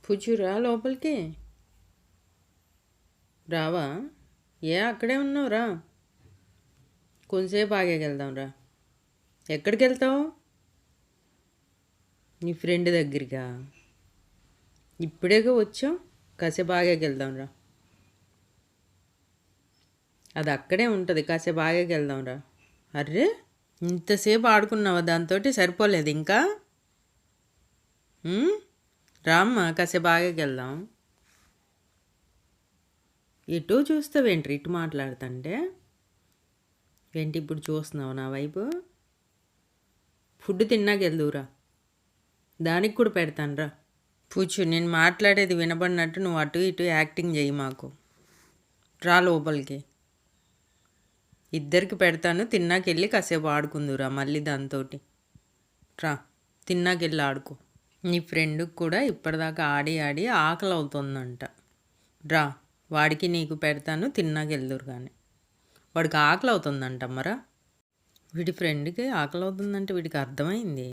కూర్చురా లోపలికి. రావా? అక్కడే ఉన్నావు రా. కొంతసేపు ఆగేకెళ్దాం రా. ఎక్కడికి వెళ్తావు? నీ ఫ్రెండ్ దగ్గరికా? ఇప్పుడేగా వచ్చావు, కాసేపు ఆగేకెళ్దాం రా. అది అక్కడే ఉంటుంది, కాసేపు ఆగేకెళ్దాం రా. అర్రే, ఇంతసేపు ఆడుకున్నావా? దాంతో సరిపోలేదు ఇంకా? రామ్మ, కాసేపు ఆగేకెళ్దాం. ఎటో చూస్తావేంటి? ఇటు మాట్లాడుతుంటే ఏంటి ఇప్పుడు చూస్తున్నావు నా వైపు? ఫుడ్ తిన్నాక వెళ్దువురా. దానికి కూడా పెడతాను రా. కూర్చో. నేను మాట్లాడేది వినబడినట్టు నువ్వు అటు ఇటు యాక్టింగ్ చేయి మాకు. రా లోపలికి. ఇద్దరికి పెడతాను, తిన్నాకెళ్ళి కాసేపు ఆడుకుందురా మళ్ళీ దాంతో. రా, తిన్నాకెళ్ళి ఆడుకో. నీ ఫ్రెండ్కి కూడా ఇప్పటిదాకా ఆడి ఆడి ఆకలి అవుతుందంట. రా, వాడికి నీకు పెడతాను, తిన్నాకెళ్దురు కానీ. వాడికి ఆకలి అవుతుందంట మరా. వీడి ఫ్రెండ్కి ఆకలి అవుతుందంటే వీడికి అర్థమైంది.